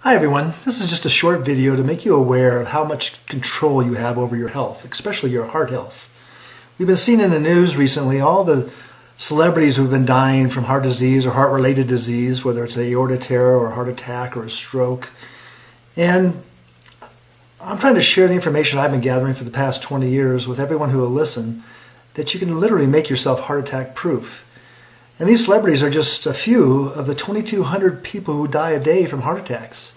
Hi everyone, this is just a short video to make you aware of how much control you have over your health, especially your heart health. We've been seeing in the news recently all the celebrities who've been dying from heart disease or heart-related disease, whether it's an aorta tear or a heart attack or a stroke. And I'm trying to share the information I've been gathering for the past 20 years with everyone who will listen, that you can literally make yourself heart attack proof. And these celebrities are just a few of the 2,200 people who die a day from heart attacks.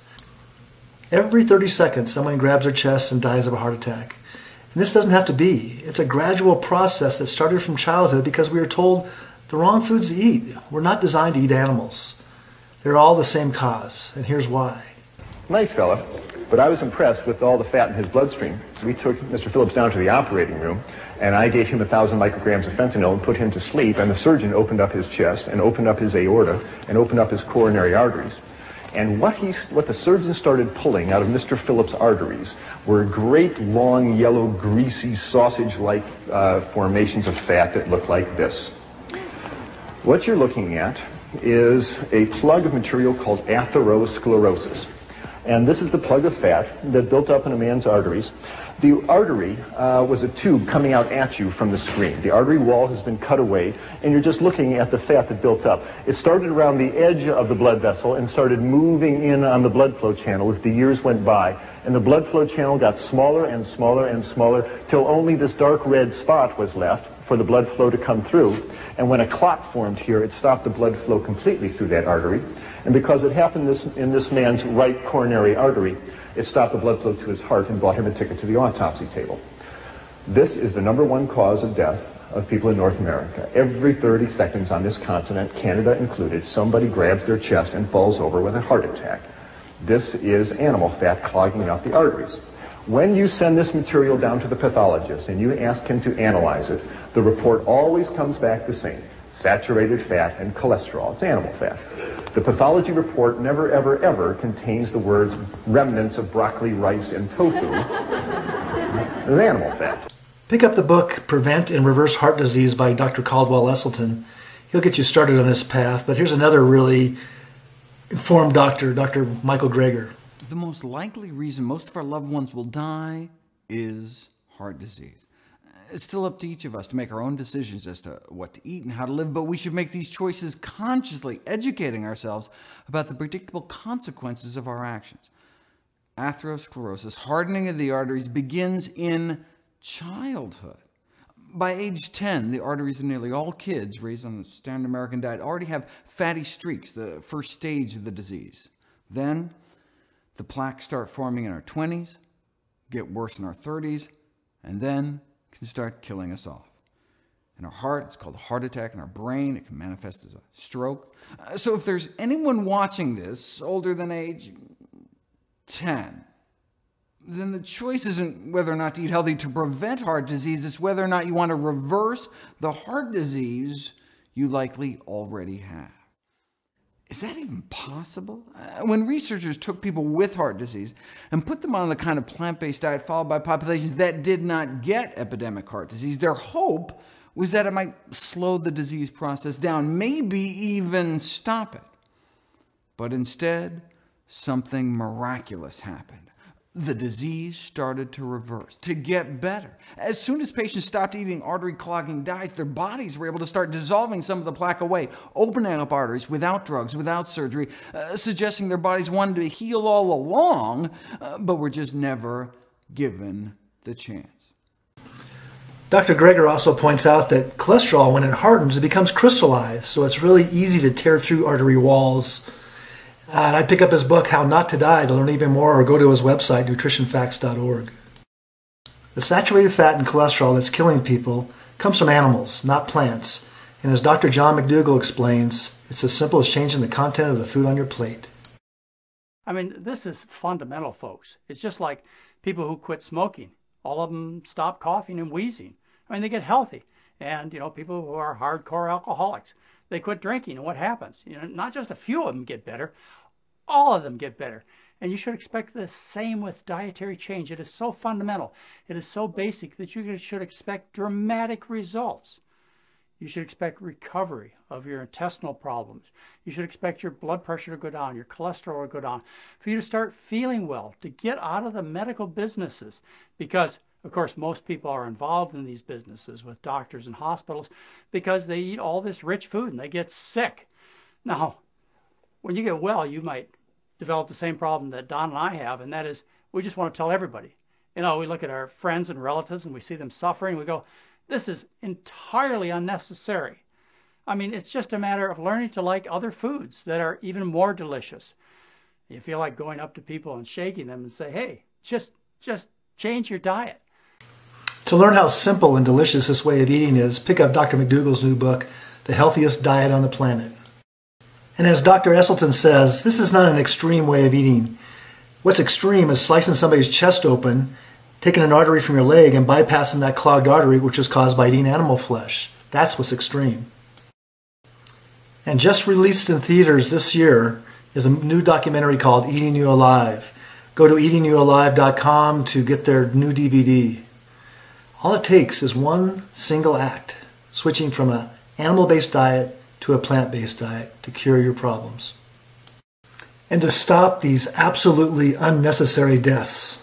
Every 30 seconds, someone grabs their chest and dies of a heart attack. And this doesn't have to be. It's a gradual process that started from childhood because we were told the wrong foods to eat. We're not designed to eat animals. They're all the same cause, and here's why. Nice fella, but I was impressed with all the fat in his bloodstream. We took Mr. Phillips down to the operating room, and I gave him 1,000 micrograms of fentanyl and put him to sleep, and the surgeon opened up his chest and opened up his aorta and opened up his coronary arteries. And what the surgeon started pulling out of Mr. Phillips' arteries were great, long, yellow, greasy, sausage-like formations of fat that looked like this. What you're looking at is a plug of material called atherosclerosis. And this is the plug of fat that built up in a man's arteries. The artery was a tube coming out at you from the screen. The artery wall has been cut away, and you're just looking at the fat that built up. It started around the edge of the blood vessel and started moving in on the blood flow channel as the years went by. And the blood flow channel got smaller and smaller and smaller till only this dark red spot was left for the blood flow to come through. And when a clot formed here, it stopped the blood flow completely through that artery. And because it happened in this man's right coronary artery, it stopped the blood flow to his heart and bought him a ticket to the autopsy table. This is the #1 cause of death of people in North America. Every 30 seconds on this continent, Canada included, somebody grabs their chest and falls over with a heart attack. This is animal fat clogging up the arteries. When you send this material down to the pathologist and you ask him to analyze it, the report always comes back the same: saturated fat and cholesterol. It's animal fat. The pathology report never, ever, ever contains the words remnants of broccoli, rice, and tofu. It's animal fat. Pick up the book Prevent and Reverse Heart Disease by Dr. Caldwell Esselstyn. He'll get you started on this path, but here's another really informed doctor, Dr. Michael Greger. The most likely reason most of our loved ones will die is heart disease. It's still up to each of us to make our own decisions as to what to eat and how to live, but we should make these choices consciously, educating ourselves about the predictable consequences of our actions. Atherosclerosis, hardening of the arteries, begins in childhood. By age 10, the arteries of nearly all kids raised on the standard American diet already have fatty streaks, the first stage of the disease. Then, the plaques start forming in our 20s, get worse in our 30s, and then can start killing us off. In our heart, it's called a heart attack. In our brain, it can manifest as a stroke. So if there's anyone watching this older than age 10, then the choice isn't whether or not to eat healthy to prevent heart disease. It's whether or not you want to reverse the heart disease you likely already have. Is that even possible? When researchers took people with heart disease and put them on the kind of plant-based diet followed by populations that did not get epidemic heart disease, their hope was that it might slow the disease process down, maybe even stop it. But instead, something miraculous happened. The disease started to reverse, to get better. As soon as patients stopped eating artery-clogging diets, their bodies were able to start dissolving some of the plaque away, opening up arteries without drugs, without surgery, suggesting their bodies wanted to heal all along, but were just never given the chance. Dr. Greger also points out that cholesterol, when it hardens, it becomes crystallized, so it's really easy to tear through artery walls. And I'd pick up his book, How Not to Die, to learn even more, or go to his website, nutritionfacts.org. The saturated fat and cholesterol that's killing people comes from animals, not plants. And as Dr. John McDougall explains, it's as simple as changing the content of the food on your plate. I mean, this is fundamental, folks. It's just like people who quit smoking. All of them stop coughing and wheezing. I mean, they get healthy. And, people who are hardcore alcoholics, they quit drinking, and what happens? Not just a few of them get better. All of them get better. And you should expect the same with dietary change. It is so fundamental. It is so basic that you should expect dramatic results. You should expect recovery of your intestinal problems. You should expect your blood pressure to go down, your cholesterol to go down, for you to start feeling well, to get out of the medical businesses. Because, of course, most people are involved in these businesses with doctors and hospitals because they eat all this rich food and they get sick. Now, when you get well, you might develop the same problem that Don and I have, and that is we just want to tell everybody. We look at our friends and relatives and we see them suffering, and we go, this is entirely unnecessary. I mean, it's just a matter of learning to like other foods that are even more delicious. You feel like going up to people and shaking them and say, hey, just change your diet. To learn how simple and delicious this way of eating is, pick up Dr. McDougall's new book, The Healthiest Diet on the Planet. And as Dr. Esselstyn says, this is not an extreme way of eating. What's extreme is slicing somebody's chest open, taking an artery from your leg and bypassing that clogged artery, which is caused by eating animal flesh. That's what's extreme. And just released in theaters this year is a new documentary called Eating You Alive. Go to eatingyoualive.com to get their new DVD. All it takes is one single act, switching from an animal-based diet to a plant-based diet to cure your problems. And to stop these absolutely unnecessary deaths.